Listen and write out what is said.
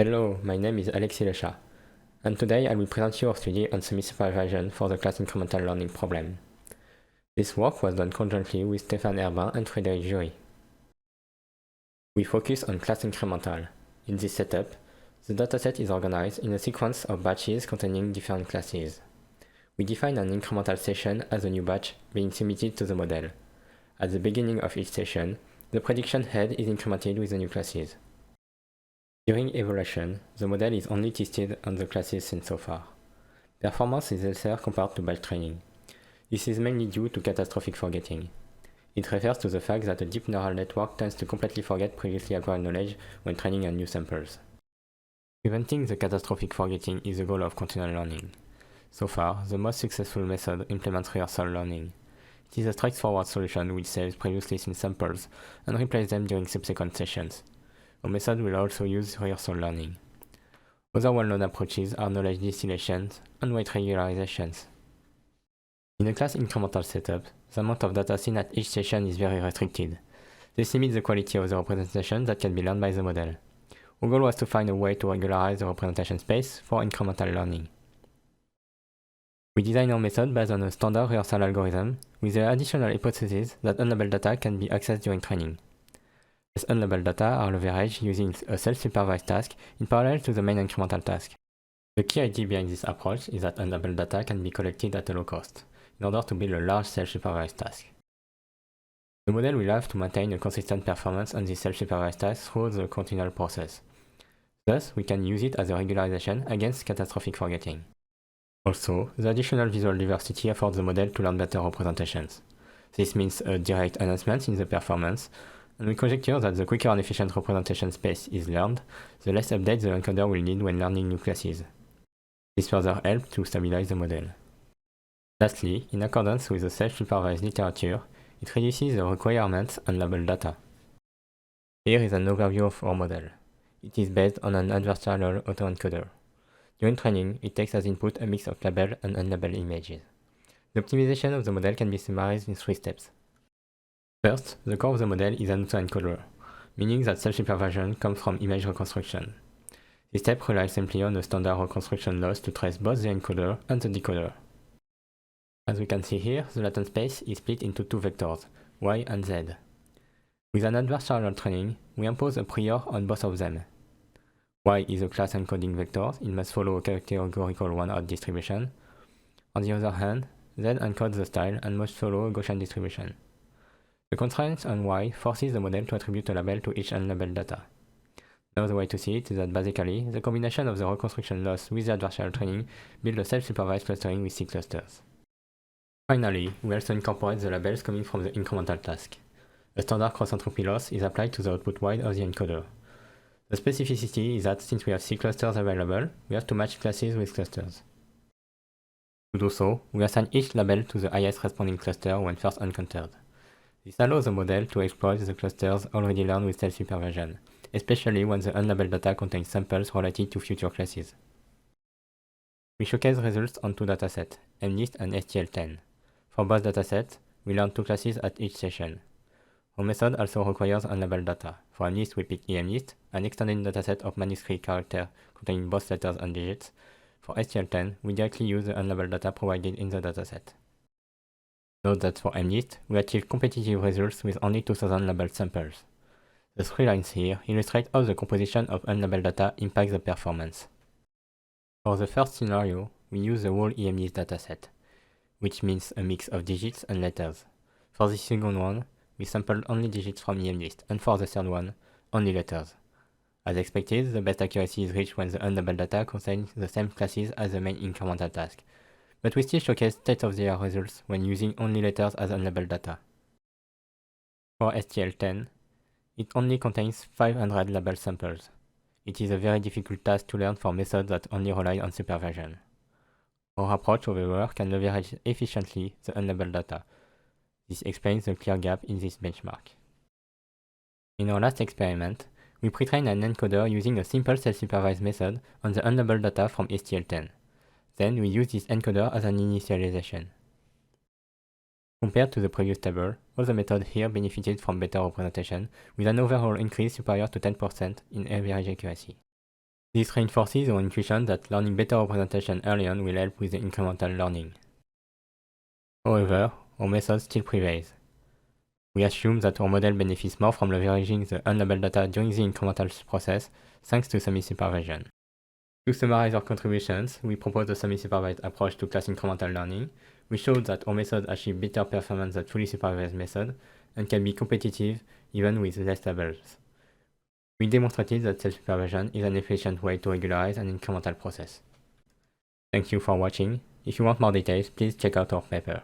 Hello, my name is Alexis Lechat, and today I will present you a study on semi-supervision for the class incremental learning problem. This work was done conjointly with Stéphane Herbin and Frédéric Jury. We focus on class incremental. In this setup, the dataset is organized in a sequence of batches containing different classes. We define an incremental session as a new batch being submitted to the model. At the beginning of each session, the prediction head is incremented with the new classes. During evaluation, the model is only tested on the classes seen so far. Performance is lesser compared to batch training. This is mainly due to catastrophic forgetting. It refers to the fact that a deep neural network tends to completely forget previously acquired knowledge when training on new samples. Preventing the catastrophic forgetting is the goal of continual learning. So far, the most successful method implements rehearsal learning. It is a straightforward solution which saves previously seen samples and replaces them during subsequent sessions. A method will also use rehearsal learning. Other well-known approaches are knowledge distillations and weight regularizations. In a class incremental setup, the amount of data seen at each session is very restricted. This limits the quality of the representation that can be learned by the model. Our goal was to find a way to regularize the representation space for incremental learning. We designed our method based on a standard rehearsal algorithm with the additional hypothesis that unlabeled data can be accessed during training. These unlabeled data are leveraged using a self-supervised task in parallel to the main incremental task. The key idea behind this approach is that unlabeled data can be collected at a low cost, in order to build a large self-supervised task. The model will have to maintain a consistent performance on this self-supervised task through the continual process. Thus, we can use it as a regularization against catastrophic forgetting. Also, the additional visual diversity affords the model to learn better representations. This means a direct enhancement in the performance, and we conjecture that the quicker and efficient representation space is learned, the less updates the encoder will need when learning new classes. This further helps to stabilize the model. Lastly, in accordance with the self-supervised literature, it reduces the requirements on labeled data. Here is an overview of our model. It is based on an adversarial autoencoder. During training, it takes as input a mix of labeled and unlabeled images. The optimization of the model can be summarized in 3 steps. First, the core of the model is an autoencoder, meaning that self-supervision comes from image reconstruction. This step relies simply on a standard reconstruction loss to trace both the encoder and the decoder. As we can see here, the latent space is split into 2 vectors, y and z. With an adversarial training, we impose a prior on both of them. Y is a class encoding vector, it must follow a categorical one-hot distribution. On the other hand, z encodes the style and must follow a Gaussian distribution. The constraint on y forces the model to attribute a label to each unlabeled data. Another way to see it is that basically, the combination of the reconstruction loss with the adversarial training builds a self-supervised clustering with C clusters. Finally, we also incorporate the labels coming from the incremental task. A standard cross-entropy loss is applied to the output wide of the encoder. The specificity is that since we have C clusters available, we have to match classes with clusters. To do so, we assign each label to the highest responding cluster when first encountered. This allows the model to exploit the clusters already learned with self-supervision, especially when the unlabeled data contains samples related to future classes. We showcase results on 2 datasets, MNIST and STL10. For both datasets, we learn 2 classes at each session. Our method also requires unlabeled data. For MNIST, we pick emNIST, an extended dataset of manuscript characters containing both letters and digits. For STL10, we directly use the unlabeled data provided in the dataset. Note that for MNIST, we achieved competitive results with only 2000 labeled samples. The 3 lines here illustrate how the composition of unlabeled data impacts the performance. For the first scenario, we use the whole emNIST dataset, which means a mix of digits and letters. For the second one, we sampled only digits from emNIST, and for the third one, only letters. As expected, the best accuracy is reached when the unlabeled data contains the same classes as the main incremental task, but we still showcase state-of-the-art results when using only letters as unlabeled data. For STL10, it only contains 500 labeled samples. It is a very difficult task to learn for methods that only rely on supervision. Our approach, however, can leverage efficiently the unlabeled data. This explains the clear gap in this benchmark. In our last experiment, we pre-trained an encoder using a simple self-supervised method on the unlabeled data from STL10. Then we use this encoder as an initialization. Compared to the previous table, all the methods here benefited from better representation, with an overall increase superior to 10% in average accuracy. This reinforces our intuition that learning better representation early on will help with the incremental learning. However, our method still prevails. We assume that our model benefits more from leveraging the unlabeled data during the incremental process thanks to semi-supervision. To summarize our contributions, we propose a semi-supervised approach to class incremental learning. We showed that our method achieves better performance than fully supervised method and can be competitive even with less labels. We demonstrated that self-supervision is an efficient way to regularize an incremental process. Thank you for watching. If you want more details, please check out our paper.